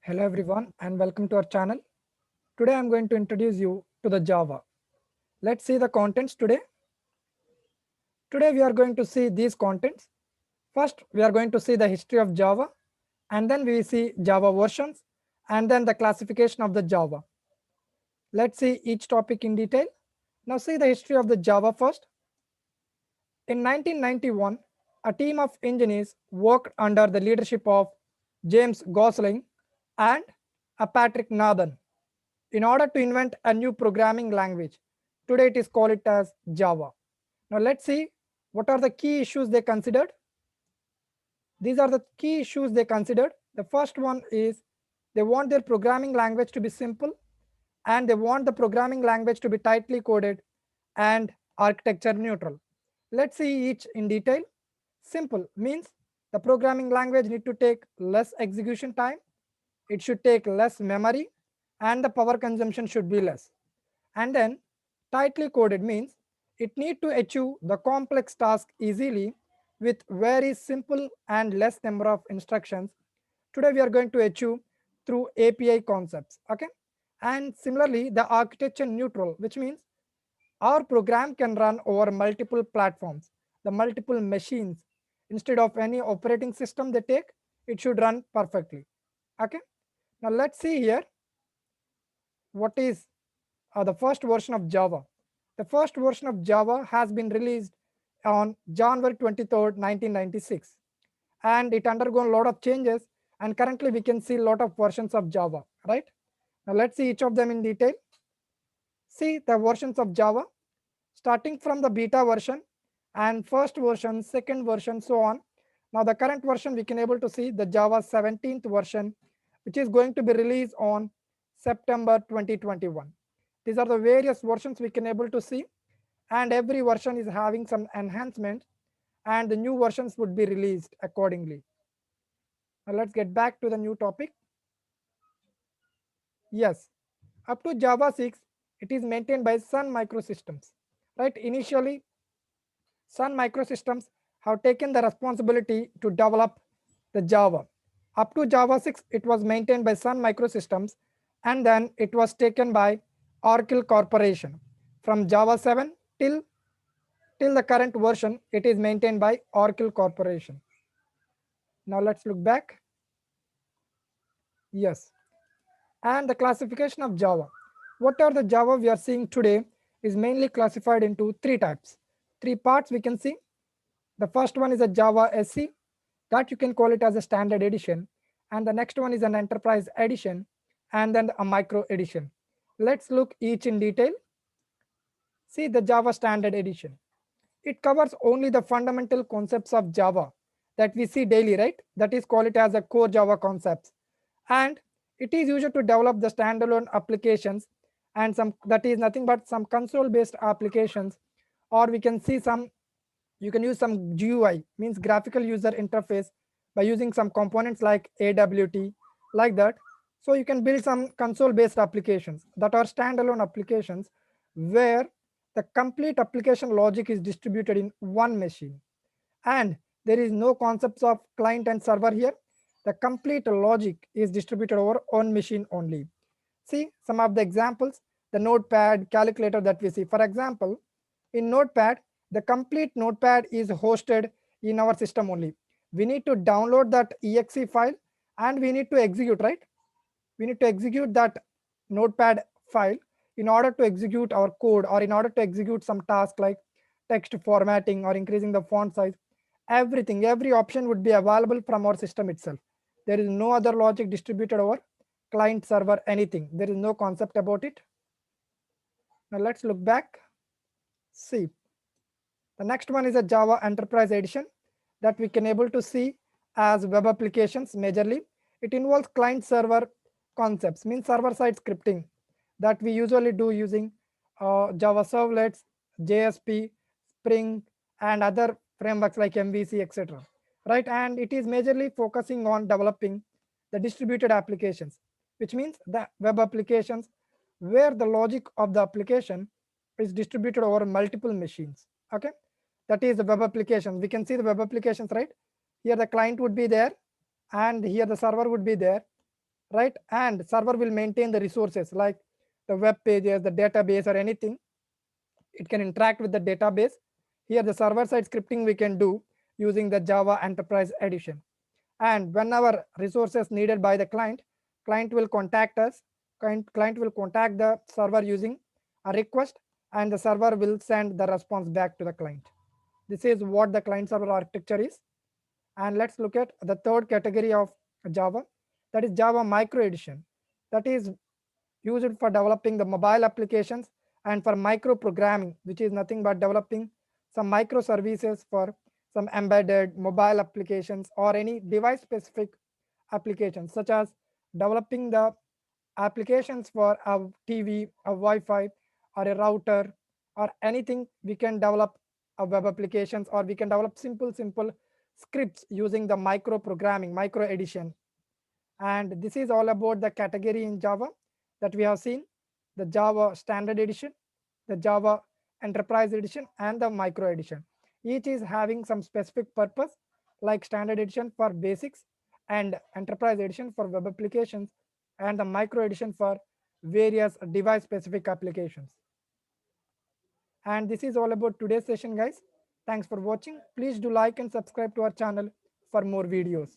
Hello everyone and welcome to our channel. Today I am going to introduce you to the Java. Let's see the contents today. Today we are going to see these contents. First we are going to see the history of Java, and then we see Java versions, and then the classification of the Java. Let's see each topic in detail. Now see the history of the Java first. In 1991, a team of engineers worked under the leadership of James Gosling and Patrick Nathan in order to invent a new programming language. Today it is called it as Java. Now let's see what are the key issues they considered. These are the key issues they considered. The first one is they want their programming language to be simple, and they want the programming language to be tightly coded and architecture neutral. Let's see each in detail. Simple means the programming language need to take less execution time, it should take less memory, and the power consumption should be less. And then tightly coded means it need to achieve the complex task easily with very simple and less number of instructions. Today we are going to achieve through API concepts. Okay. And similarly the architecture neutral, which means our program can run over multiple platforms, the multiple machines. Instead of any operating system they take, it should run perfectly. Okay. Now let's see here what is the first version of Java. The first version of Java has been released on January 23rd, 1996, and it undergone a lot of changes, and currently we can see a lot of versions of Java, right? Now let's see each of them in detail. See the versions of Java starting from the beta version and first version, second version, so on. Now the current version we can able to see the Java 17th version, which is going to be released on September 2021. These are the various versions we can able to see, and every version is having some enhancement, and the new versions would be released accordingly. Now let's get back to the new topic. Yes, up to Java 6 it is maintained by Sun Microsystems, right? Initially Sun Microsystems have taken the responsibility to develop the Java. Up to Java 6 it was maintained by Sun Microsystems, and then it was taken by Oracle Corporation. From Java 7 till the current version it is maintained by Oracle Corporation. Now let's look back. Yes, and the classification of Java. What are the Java we are seeing today is mainly classified into three types. Three parts we can see. The first one is a Java SE, that you can call it as a standard edition, and the next one is an enterprise edition, and then a micro edition. Let's look each in detail. See the Java standard edition. It covers only the fundamental concepts of Java that we see daily, right? That is called it as a core Java concepts, and it is used to develop the standalone applications, and some that is nothing but some console based applications, or we can see some, you can use some GUI, means graphical user interface, by using some components like AWT, like that. So you can build some console based applications that are standalone applications where the complete application logic is distributed in one machine, and there is no concepts of client and server here. The complete logic is distributed over one machine only. See some of the examples, the notepad, calculator that we see. For example, in notepad, the complete notepad is hosted in our system only. We need to download that exe file, and we need to execute, right? We need to execute that notepad file in order to execute our code, or in order to execute some task like text formatting or increasing the font size. Everything, every option would be available from our system itself. There is no other logic distributed over client server anything. There is no concept about it. Now let's look back. See, the next one is a Java Enterprise Edition that we can able to see as web applications majorly. It involves client server concepts, means server side scripting that we usually do using Java servlets, JSP, Spring, and other frameworks like MVC, etc. Right, and it is majorly focusing on developing the distributed applications, which means the web applications where the logic of the application is distributed over multiple machines. Okay, that is the web application. We can see the web applications, right? Here the client would be there, and here the server would be there, right? And server will maintain the resources like the web pages, the database, or anything. It can interact with the database. Here the server side scripting we can do using the Java Enterprise Edition. And whenever resources needed by the client will contact us. Client will contact the server using a request, and the server will send the response back to the client. This is what the client server architecture is. And let's look at the third category of Java, that is Java Micro Edition. That is used for developing the mobile applications and for micro programming, which is nothing but developing some microservices for some embedded mobile applications or any device specific applications, such as developing the applications for a TV, a Wi-Fi, or a router, or anything. We can develop a web applications, or we can develop simple scripts using the micro programming, micro edition. And this is all about the category in Java that we have seen: the Java Standard Edition, the Java Enterprise Edition, and the Micro Edition. Each is having some specific purpose, like Standard Edition for basics, and Enterprise Edition for web applications, and the Micro Edition for various device specific applications. And this is all about today's session, guys. Thanks for watching. Please do like and subscribe to our channel for more videos.